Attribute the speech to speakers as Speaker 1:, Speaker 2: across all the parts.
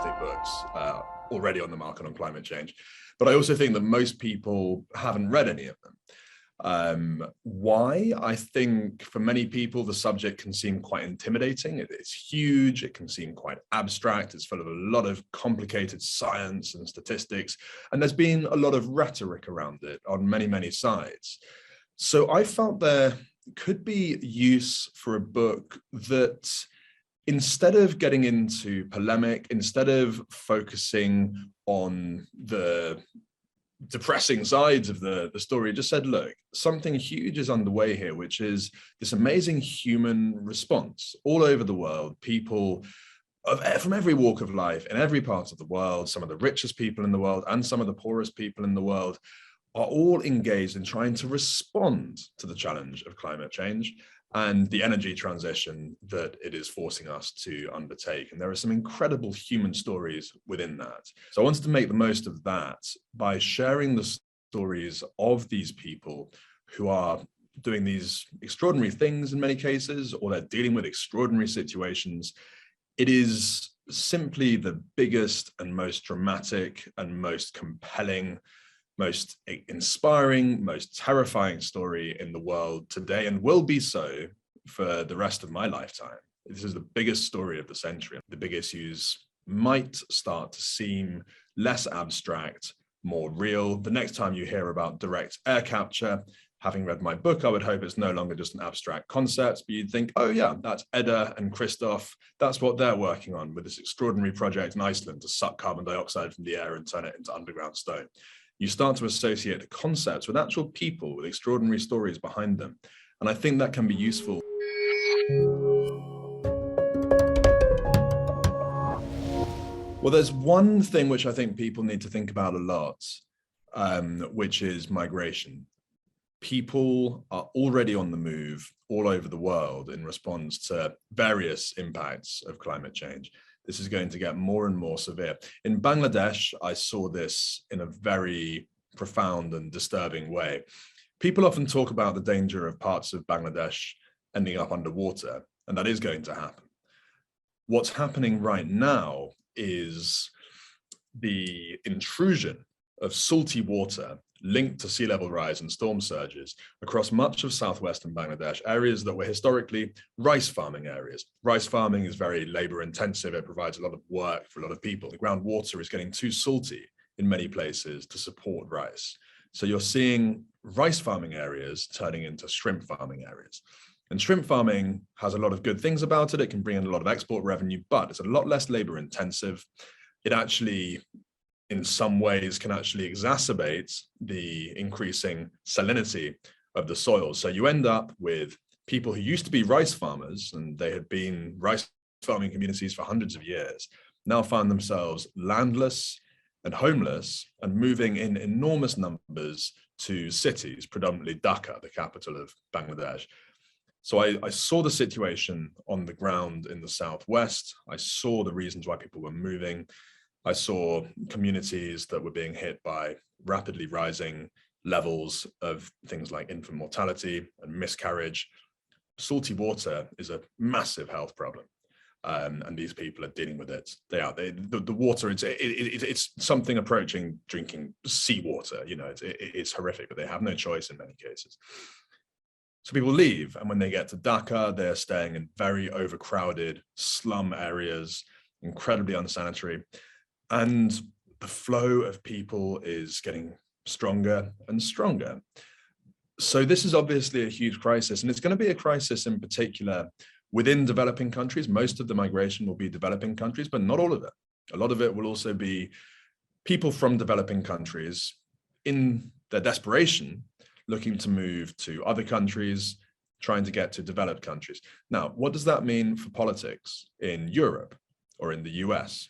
Speaker 1: fantastic books already on the market on climate change. But I also think that most people haven't read any of them. Why? I think for many people, the subject can seem quite intimidating. It's huge. It can seem quite abstract. It's full of a lot of complicated science and statistics. And there's been a lot of rhetoric around it on many, many sides. So I felt there could be use for a book that, instead of getting into polemic, instead of focusing on the depressing sides of the story, just said, look, something huge is underway here, which is this amazing human response all over the world. People from every walk of life in every part of the world, some of the richest people in the world and some of the poorest people in the world, are all engaged in trying to respond to the challenge of climate change and the energy transition that it is forcing us to undertake. And there are some incredible human stories within that. So I wanted to make the most of that by sharing the stories of these people who are doing these extraordinary things in many cases, or they're dealing with extraordinary situations. It is simply the biggest and most dramatic and most compelling, most inspiring, most terrifying story in the world today, and will be so for the rest of my lifetime. This is the biggest story of the century. The big issues might start to seem less abstract, more real. The next time you hear about direct air capture, having read my book, I would hope it's no longer just an abstract concept, but you'd think, oh yeah, that's Edda and Christoph. That's what they're working on with this extraordinary project in Iceland to suck carbon dioxide from the air and turn it into underground stone. You start to associate the concepts with actual people with extraordinary stories behind them. And I think that can be useful. Well, there's one thing which I think people need to think about a lot, which is migration. People are already on the move all over the world in response to various impacts of climate change. This is going to get more and more severe. In Bangladesh, I saw this in a very profound and disturbing way. People often talk about the danger of parts of Bangladesh ending up underwater, and that is going to happen. What's happening right now is the intrusion of salty water linked to sea level rise and storm surges across much of southwestern Bangladesh, areas that were historically rice farming areas. Rice farming is very labor intensive. It provides a lot of work for a lot of people. The groundwater is getting too salty in many places to support rice. So you're seeing rice farming areas turning into shrimp farming areas. And shrimp farming has a lot of good things about it. It can bring in a lot of export revenue, but it's a lot less labor intensive. It actually, in some ways, can actually exacerbate the increasing salinity of the soil. So you end up with people who used to be rice farmers, and they had been rice farming communities for hundreds of years, now find themselves landless and homeless and moving in enormous numbers to cities, predominantly Dhaka, the capital of Bangladesh. So I saw the situation on the ground in the southwest. I saw the reasons why people were moving. I saw communities that were being hit by rapidly rising levels of things like infant mortality and miscarriage. Salty water is a massive health problem, and these people are dealing with it. The water, it's something approaching drinking seawater. You know, it's horrific, but they have no choice in many cases. So people leave, and when they get to Dhaka, they're staying in very overcrowded slum areas, incredibly unsanitary. And the flow of people is getting stronger and stronger. So this is obviously a huge crisis, and it's going to be a crisis in particular within developing countries. Most of the migration will be developing countries, but not all of it. A lot of it will also be people from developing countries in their desperation looking to move to other countries, trying to get to developed countries. Now, what does that mean for politics in Europe or in the US?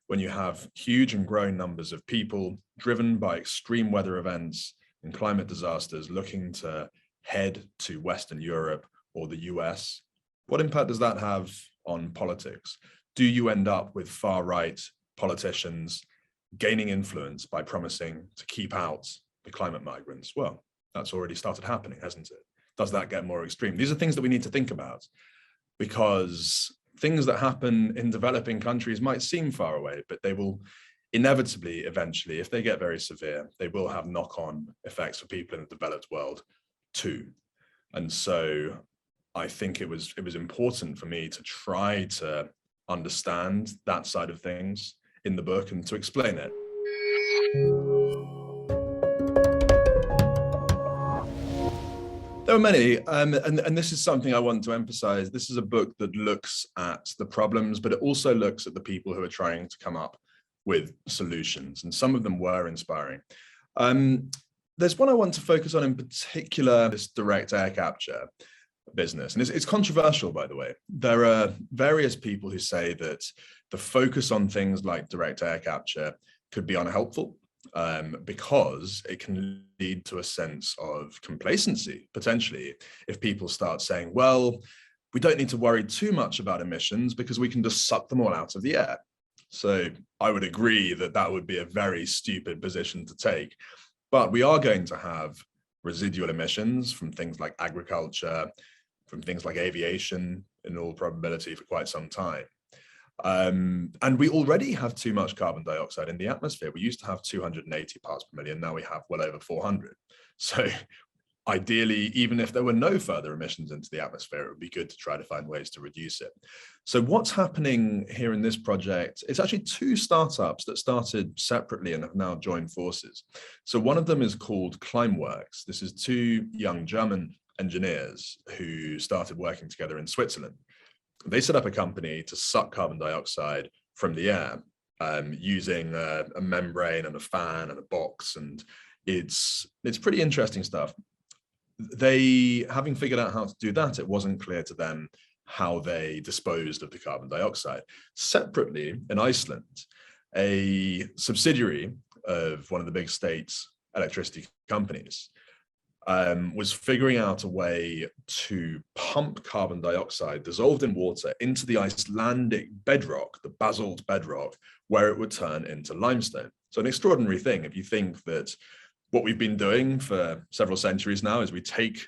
Speaker 1: When you have huge and growing numbers of people driven by extreme weather events and climate disasters looking to head to Western Europe or the US, what impact does that have on politics? Do you end up with far-right politicians gaining influence by promising to keep out the climate migrants? Well, that's already started happening, hasn't it? Does that get more extreme? These are things that we need to think about, because things that happen in developing countries might seem far away, but they will inevitably, eventually, if they get very severe, they will have knock-on effects for people in the developed world too. And so I think it was important for me to try to understand that side of things in the book and to explain it. There are many, and this is something I want to emphasize. This is a book that looks at the problems, but it also looks at the people who are trying to come up with solutions, and some of them were inspiring. There's one I want to focus on in particular, this direct air capture business. And it's controversial, by the way. There are various people who say that the focus on things like direct air capture could be unhelpful because it can lead to a sense of complacency, potentially, if people start saying, well, we don't need to worry too much about emissions because we can just suck them all out of the air. So I would agree that that would be a very stupid position to take. But we are going to have residual emissions from things like agriculture, from things like aviation, in all probability for quite some time. And we already have too much carbon dioxide in the atmosphere. We used to have 280 parts per million. Now we have well over 400. So ideally, even if there were no further emissions into the atmosphere, it would be good to try to find ways to reduce it. So what's happening here in this project, it's actually two startups that started separately and have now joined forces. So one of them is called Climeworks. This is two young German engineers who started working together in Switzerland. They set up a company to suck carbon dioxide from the air using a membrane and a fan and a box. And it's pretty interesting stuff. They, having figured out how to do that, it wasn't clear to them how they disposed of the carbon dioxide. Separately, in Iceland, a subsidiary of one of the big state's electricity companies was figuring out a way to pump carbon dioxide dissolved in water into the Icelandic bedrock, the basalt bedrock, where it would turn into limestone. So an extraordinary thing, if you think that what we've been doing for several centuries now is we take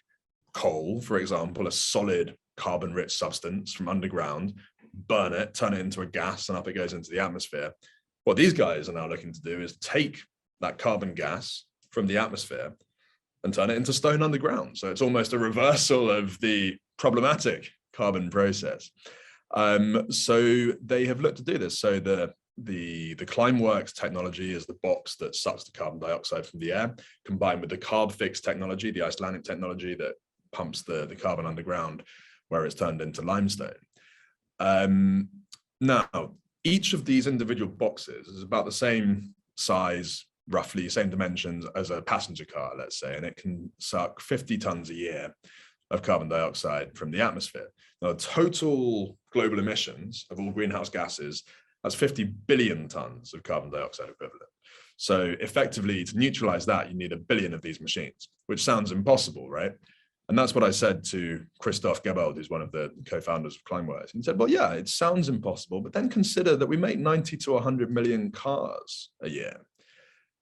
Speaker 1: coal, for example, a solid carbon-rich substance from underground, burn it, turn it into a gas, and up it goes into the atmosphere. What these guys are now looking to do is take that carbon gas from the atmosphere and turn it into stone underground. So it's almost a reversal of the problematic carbon process. So they have looked to do this. So the Climeworks technology is the box that sucks the carbon dioxide from the air, combined with the CarbFix technology, the Icelandic technology that pumps the carbon underground where it's turned into limestone. Now, each of these individual boxes is about the same size, roughly same dimensions as a passenger car, let's say, and it can suck 50 tons a year of carbon dioxide from the atmosphere. Now, total global emissions of all greenhouse gases, that's 50 billion tons of carbon dioxide equivalent. So effectively, to neutralize that, you need 1 billion of these machines, which sounds impossible, right? And that's what I said to Christoph Gebeld, who's one of the co-founders of Climeworks. He said, well, yeah, it sounds impossible, but then consider that we make 90 to 100 million cars a year.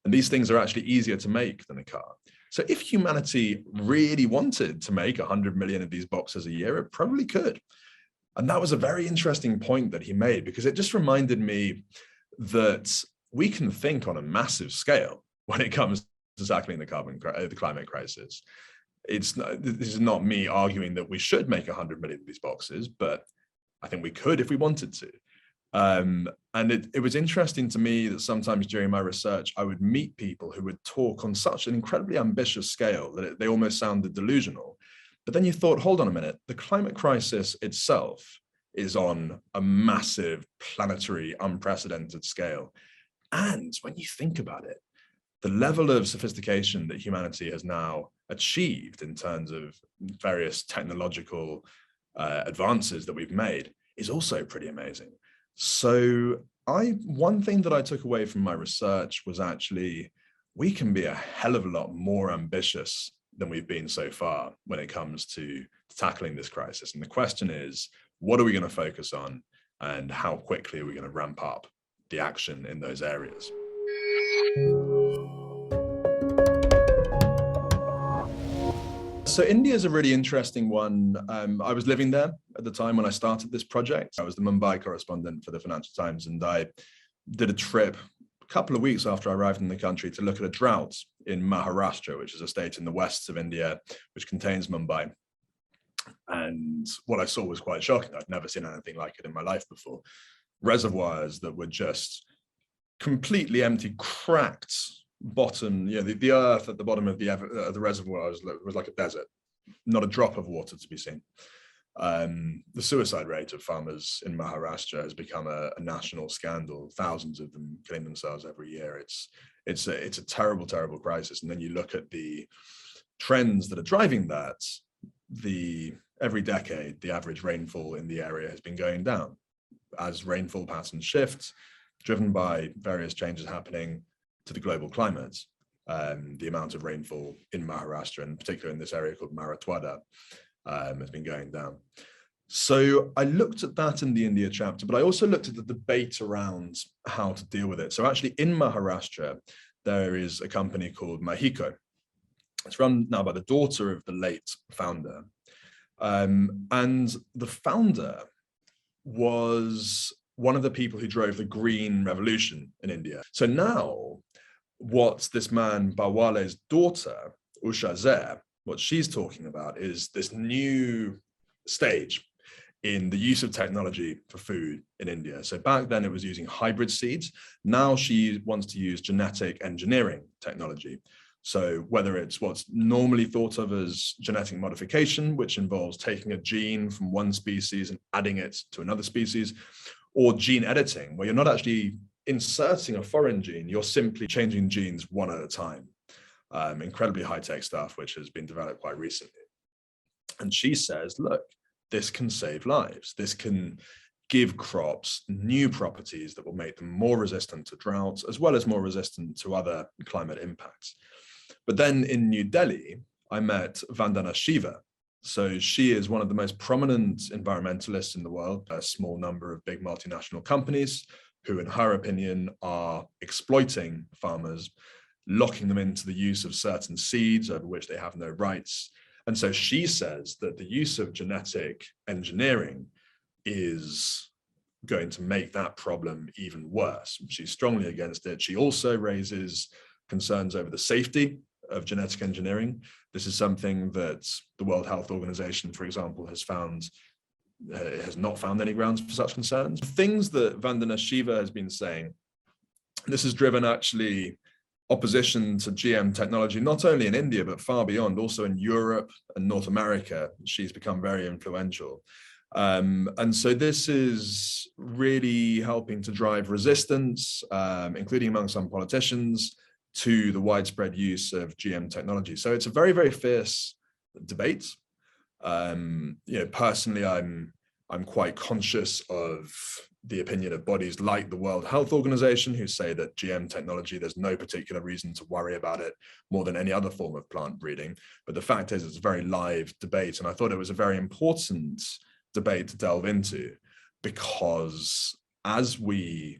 Speaker 1: And these things are actually easier to make than a car. So if humanity really wanted to make 100 million of these boxes a year, it probably could. And that was a very interesting point that he made, because it just reminded me that we can think on a massive scale when it comes to tackling the climate crisis. This is not me arguing that we should make 100 million of these boxes, but I think we could if we wanted to. And it was interesting to me that sometimes during my research, I would meet people who would talk on such an incredibly ambitious scale that they almost sounded delusional. But then you thought, hold on a minute, the climate crisis itself is on a massive, planetary, unprecedented scale. And when you think about it, the level of sophistication that humanity has now achieved in terms of various technological advances that we've made is also pretty amazing. So one thing that I took away from my research was actually, we can be a hell of a lot more ambitious than we've been so far when it comes to tackling this crisis. And the question is, what are we going to focus on, and how quickly are we going to ramp up the action in those areas? So India is a really interesting one. I was living there at the time when I started this project. I was the Mumbai correspondent for the Financial Times, and I did a trip a couple of weeks after I arrived in the country to look at a drought in Maharashtra, which is a state in the west of India, which contains Mumbai. And what I saw was quite shocking. I'd never seen anything like it in my life before. Reservoirs that were just completely empty, cracked bottom. The earth at the bottom of the reservoir was like a desert, not a drop of water to be seen. The suicide rate of farmers in Maharashtra has become a national scandal. Thousands of them killing themselves every year. It's a terrible, terrible crisis. And then you look at the trends that are driving that. Every decade, the average rainfall in the area has been going down as rainfall patterns shift, driven by various changes happening to the global climate. The amount of rainfall in Maharashtra, and particularly in this area called Marathwada, has been going down. So I looked at that in the India chapter, but I also looked at the debate around how to deal with it. So actually in Maharashtra, there is a company called Mahiko. It's run now by the daughter of the late founder. And the founder was one of the people who drove the green revolution in India. So now what this man, Bawale's daughter, Usha Zer, what she's talking about is this new stage in the use of technology for food in India. So back then it was using hybrid seeds. Now she wants to use genetic engineering technology. So whether it's what's normally thought of as genetic modification, which involves taking a gene from one species and adding it to another species, or gene editing, where you're not actually inserting a foreign gene, you're simply changing genes one at a time. Incredibly high-tech stuff, which has been developed quite recently. And she says, look, this can save lives. This can give crops new properties that will make them more resistant to droughts, as well as more resistant to other climate impacts. But then in New Delhi, I met Vandana Shiva. So she is one of the most prominent environmentalists in the world, a small number of big multinational companies who, in her opinion, are exploiting farmers, locking them into the use of certain seeds over which they have no rights. And so she says that the use of genetic engineering is going to make that problem even worse. She's strongly against it. She also raises concerns over the safety of genetic engineering. This is something that the World Health Organization, for example, has not found any grounds for such concerns. Things that Vandana Shiva has been saying, this has driven actually opposition to GM technology, not only in India, but far beyond, also in Europe and North America. She's become very influential. And so this is really helping to drive resistance, including among some politicians, to the widespread use of GM technology. So it's a very, very fierce debate. Personally, I'm quite conscious of the opinion of bodies like the World Health Organization, who say that GM technology, there's no particular reason to worry about it more than any other form of plant breeding. But the fact is, it's a very live debate. And I thought it was a very important debate to delve into, because as we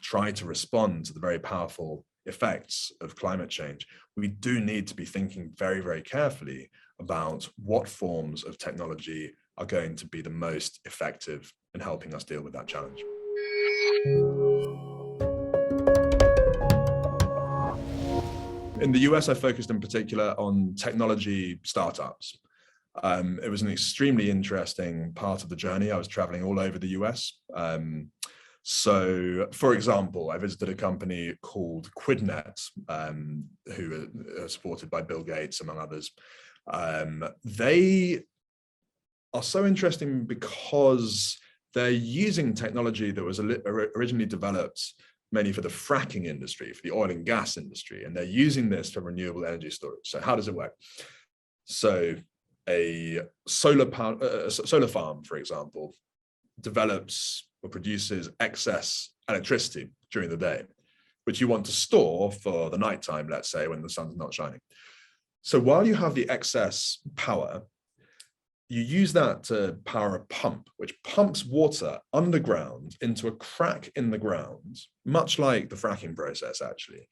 Speaker 1: try to respond to the very powerful effects of climate change, we do need to be thinking very, very carefully about what forms of technology are going to be the most effective in helping us deal with that challenge. In the US, I focused in particular on technology startups. It was an extremely interesting part of the journey. I was traveling all over the US. So, for example, I visited a company called QuidNet, who are supported by Bill Gates, among others. They are so interesting because they're using technology that was originally developed mainly for the fracking industry, for the oil and gas industry, and they're using this for renewable energy storage. So how does it work? So a solar farm, for example, develops or produces excess electricity during the day, which you want to store for the nighttime, let's say, when the sun's not shining. So while you have the excess power, you use that to power a pump, which pumps water underground into a crack in the ground, much like the fracking process, actually.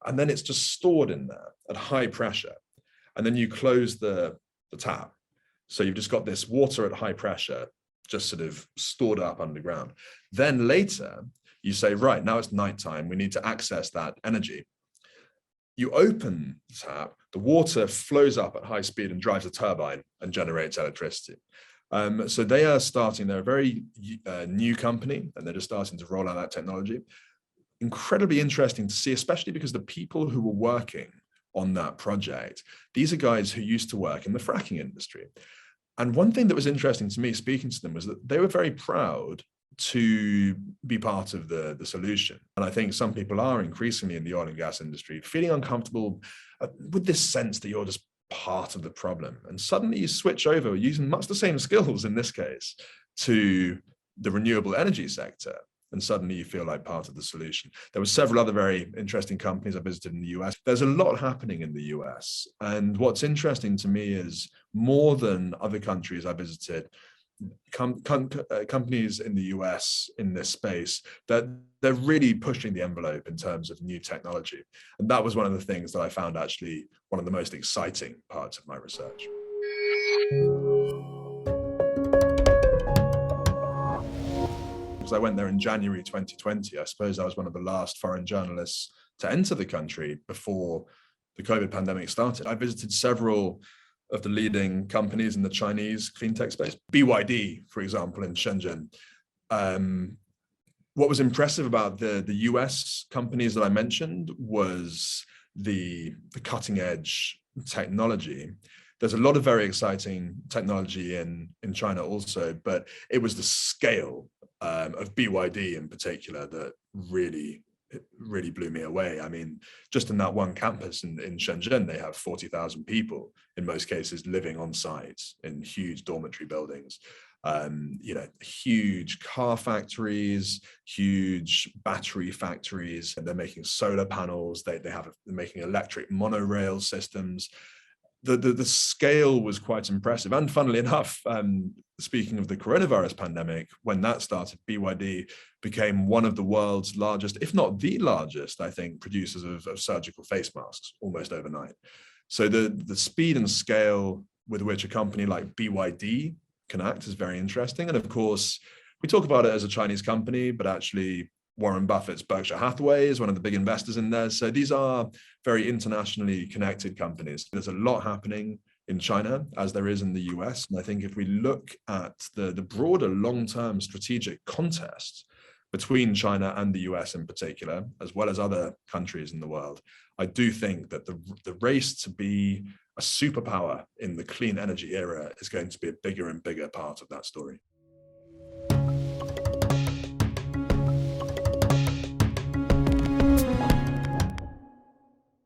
Speaker 1: And then it's just stored in there at high pressure. And then you close the tap. So you've just got this water at high pressure just sort of stored up underground. Then later, you say, right, now it's nighttime, we need to access that energy. You open the tap, the water flows up at high speed and drives a turbine and generates electricity. So they are starting, they're a very new company, and they're just starting to roll out that technology. Incredibly interesting to see, especially because the people who were working on that project, these are guys who used to work in the fracking industry. And one thing that was interesting to me speaking to them was that they were very proud to be part of the solution. And I think some people are increasingly in the oil and gas industry feeling uncomfortable with this sense that you're just part of the problem. And suddenly you switch over using much the same skills in this case to the renewable energy sector. And suddenly you feel like part of the solution. There were several other very interesting companies I visited in the US. There's a lot happening in the US. And what's interesting to me is more than other countries I visited, companies in the US in this space, that they're really pushing the envelope in terms of new technology. And that was one of the things that I found actually one of the most exciting parts of my research. I went there in January 2020. I suppose I was one of the last foreign journalists to enter the country before the COVID pandemic started. I visited several of the leading companies in the Chinese clean tech space. BYD, for example, in Shenzhen. What was impressive about the US companies that I mentioned was the cutting edge technology. There's a lot of very exciting technology in China also, but it was the scale of BYD in particular that really blew me away. I mean, just in that one campus in Shenzhen, they have 40,000 people, in most cases, living on site in huge dormitory buildings. Huge car factories, huge battery factories, and they're making solar panels. They're making electric monorail systems. The scale was quite impressive. And funnily enough, speaking of the coronavirus pandemic, when that started, BYD became one of the world's largest, if not the largest, I think, producers of surgical face masks almost overnight. So the speed and scale with which a company like BYD can act is very interesting. And of course, we talk about it as a Chinese company, but actually Warren Buffett's Berkshire Hathaway is one of the big investors in there. So these are very internationally connected companies. There's a lot happening in China as there is in the US. And I think if we look at the broader long-term strategic contest between China and the US in particular, as well as other countries in the world, I do think that the race to be a superpower in the clean energy era is going to be a bigger and bigger part of that story.